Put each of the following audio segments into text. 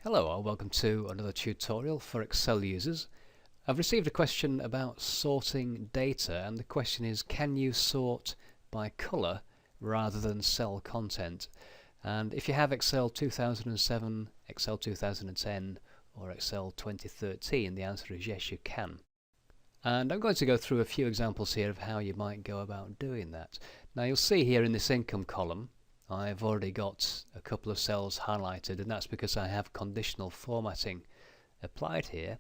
Hello, welcome to another tutorial for Excel users. I've received a question about sorting data, and the question is, can you sort by colour rather than cell content? And if you have Excel 2007, Excel 2010 or Excel 2013, the answer is yes, you can. And I'm going to go through a few examples here of how you might go about doing that. Now you'll see here in this income column I've already got a couple of cells highlighted, and that's because I have conditional formatting applied here.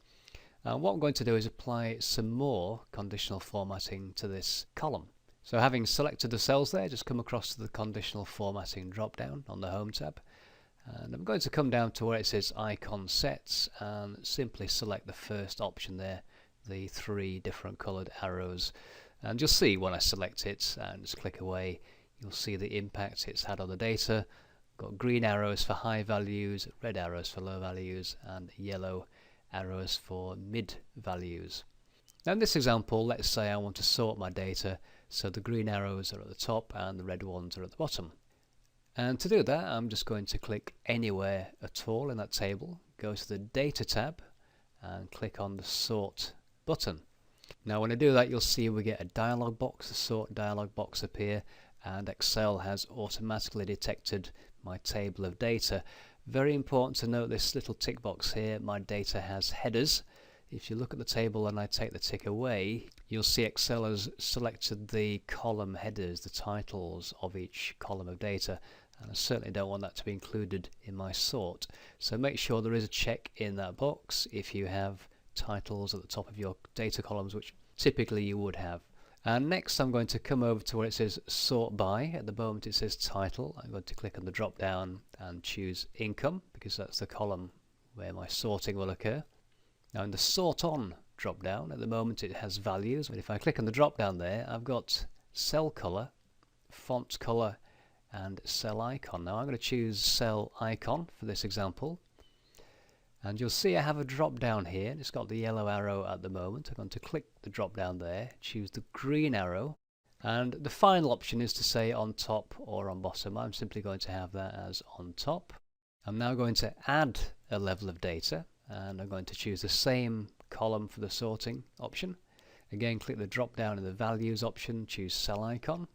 What I'm going to do is apply some more conditional formatting to this column. So having selected the cells there, just come across to the conditional formatting drop down on the Home tab, and I'm going to come down to where it says icon sets and simply select the first option there, the three different coloured arrows, and you'll see when I select it and just click away, you'll see the impact it's had on the data. Got green arrows for high values, red arrows for low values, and yellow arrows for mid values. Now in this example, let's say I want to sort my data so the green arrows are at the top and the red ones are at the bottom. And to do that, I'm just going to click anywhere at all in that table, go to the Data tab and click on the Sort button. Now when I do that, you'll see we get a dialog box, a Sort dialog box appear, and Excel has automatically detected my table of data. Very important to note this little tick box here, my data has headers. If you look at the table and I take the tick away, you'll see Excel has selected the column headers, the titles of each column of data, and I certainly don't want that to be included in my sort. So make sure there is a check in that box if you have titles at the top of your data columns, which typically you would have. And next I'm going to come over to where it says sort by. At the moment it says title. I'm going to click on the drop down and choose income, because that's the column where my sorting will occur. Now in the sort on drop down, at the moment it has values, but if I click on the drop down there, I've got cell color, font color and cell icon. Now I'm going to choose cell icon for this example. And you'll see I have a drop down here. It's got the yellow arrow at the moment. I'm going to click the drop down there, choose the green arrow, and the final option is to say on top or on bottom. I'm simply going to have that as on top. I'm now going to add a level of data, and I'm going to choose the same column for the sorting option. Again, click the drop down in the values option, choose cell icon,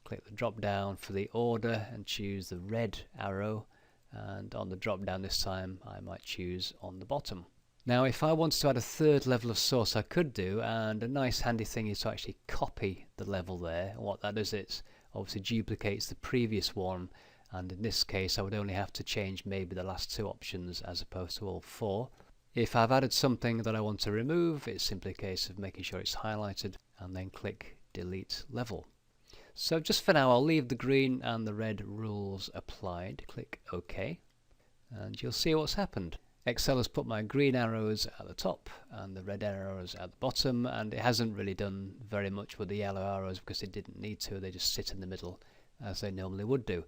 click the drop down for the order and choose the red arrow, and on the drop down this time I might choose on the bottom. Now if I wanted to add a third level of source, I could do, and a nice handy thing is to actually copy the level there. And what that does, it obviously duplicates the previous one, and in this case I would only have to change maybe the last two options as opposed to all four. If I've added something that I want to remove, it's simply a case of making sure it's highlighted and then click delete level. So just for now I'll leave the green and the red rules applied. Click OK and you'll see what's happened. Excel has put my green arrows at the top and the red arrows at the bottom, and it hasn't really done very much with the yellow arrows because it didn't need to. They just sit in the middle as they normally would do.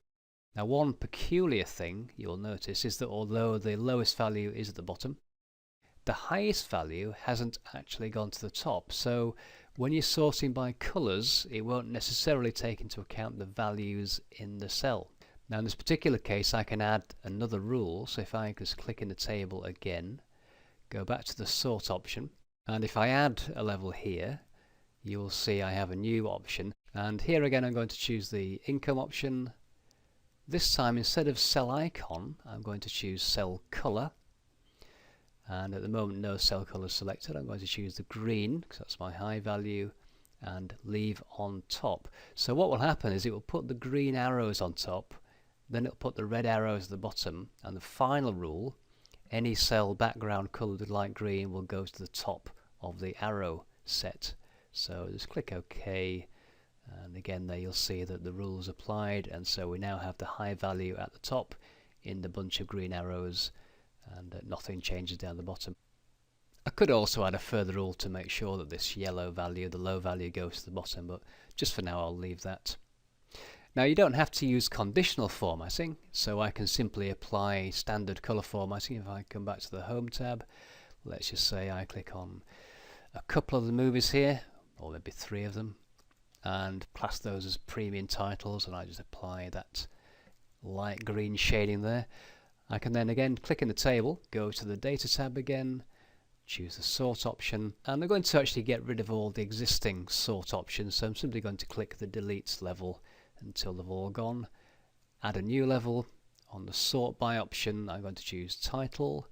Now one peculiar thing you'll notice is that although the lowest value is at the bottom, the highest value hasn't actually gone to the top. So when you're sorting by colours, it won't necessarily take into account the values in the cell. Now in this particular case I can add another rule. So if I just click in the table again, go back to the sort option, and if I add a level here, you'll see I have a new option, and here again I'm going to choose the income option. This time instead of cell icon I'm going to choose cell colour, and at the moment no cell colour is selected. I'm going to choose the green because that's my high value and leave on top. So what will happen is it will put the green arrows on top, then it'll put the red arrows at the bottom, and the final rule, any cell background coloured with light green will go to the top of the arrow set. So just click OK, and again there you'll see that the rules applied, and so we now have the high value at the top in the bunch of green arrows, and nothing changes down the bottom. I could also add a further rule to make sure that this yellow value, the low value, goes to the bottom, but just for now I'll leave that. Now you don't have to use conditional formatting, so I can simply apply standard colour formatting. If I come back to the Home tab, let's just say I click on a couple of the movies here, or maybe three of them, and class those as premium titles, and I just apply that light green shading there. I can then again click in the table, go to the Data tab again, choose the Sort option, and I'm going to actually get rid of all the existing sort options, so I'm simply going to click the Delete level until they've all gone. Add a new level. On the Sort By option, I'm going to choose Title.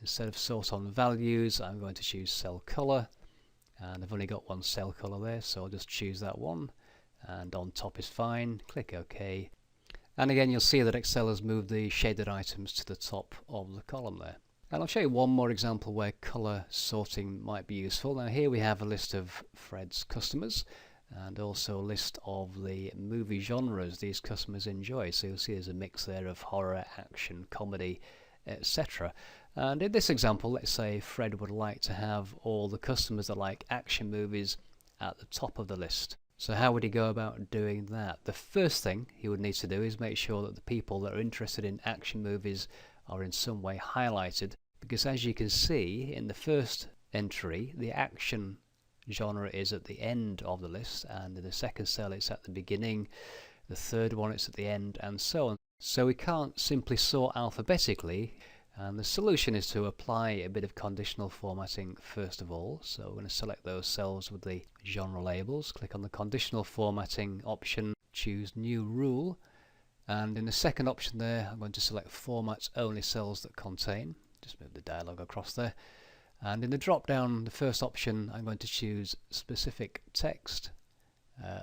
Instead of Sort on Values, I'm going to choose Cell Color, and I've only got one cell color there, so I'll just choose that one, and on top is fine. Click OK. And again, you'll see that Excel has moved the shaded items to the top of the column there. And I'll show you one more example where colour sorting might be useful. Now here we have a list of Fred's customers and also a list of the movie genres these customers enjoy. So you'll see there's a mix there of horror, action, comedy, etc. And in this example, let's say Fred would like to have all the customers that like action movies at the top of the list. So how would he go about doing that? The first thing he would need to do is make sure that the people that are interested in action movies are in some way highlighted, because as you can see in the first entry, the action genre is at the end of the list, and in the second cell it's at the beginning, the third one it's at the end, and so on. So we can't simply sort alphabetically, and the solution is to apply a bit of conditional formatting first of all. So we're going to select those cells with the genre labels, click on the conditional formatting option, choose New Rule, and in the second option there I'm going to select Format Only Cells That Contain. Just move the dialog across there, and in the drop down, the first option, I'm going to choose Specific Text,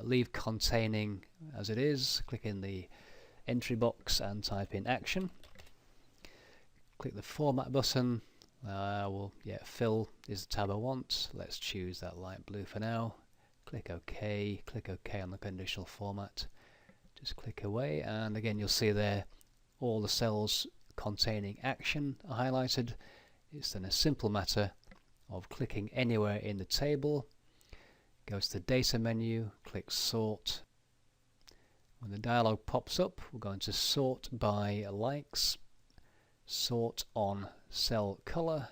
leave Containing as it is, click in the entry box and type in Action. Click the Format button. Fill is the tab I want. Let's choose that light blue for now. Click OK. Click OK on the conditional format. Just click away, and again you'll see there all the cells containing action are highlighted. It's then a simple matter of clicking anywhere in the table. Go to the Data menu, click Sort. When the dialog pops up, we're going to sort by likes. Sort on cell color.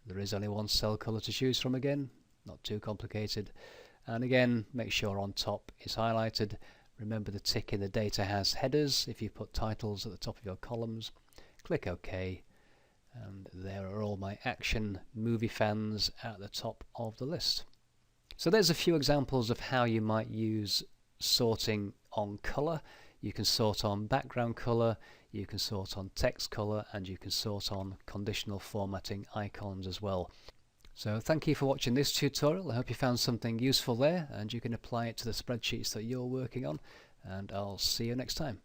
There is only one cell color to choose from again, not too complicated. And again, make sure on top is highlighted. Remember the tick in the data has headers if you put titles at the top of your columns. Click OK, and there are all my action movie fans at the top of the list. So there's a few examples of how you might use sorting on color. You can sort on background color, you can sort on text color, and you can sort on conditional formatting icons as well. So thank you for watching this tutorial. I hope you found something useful there and you can apply it to the spreadsheets that you're working on, and I'll see you next time.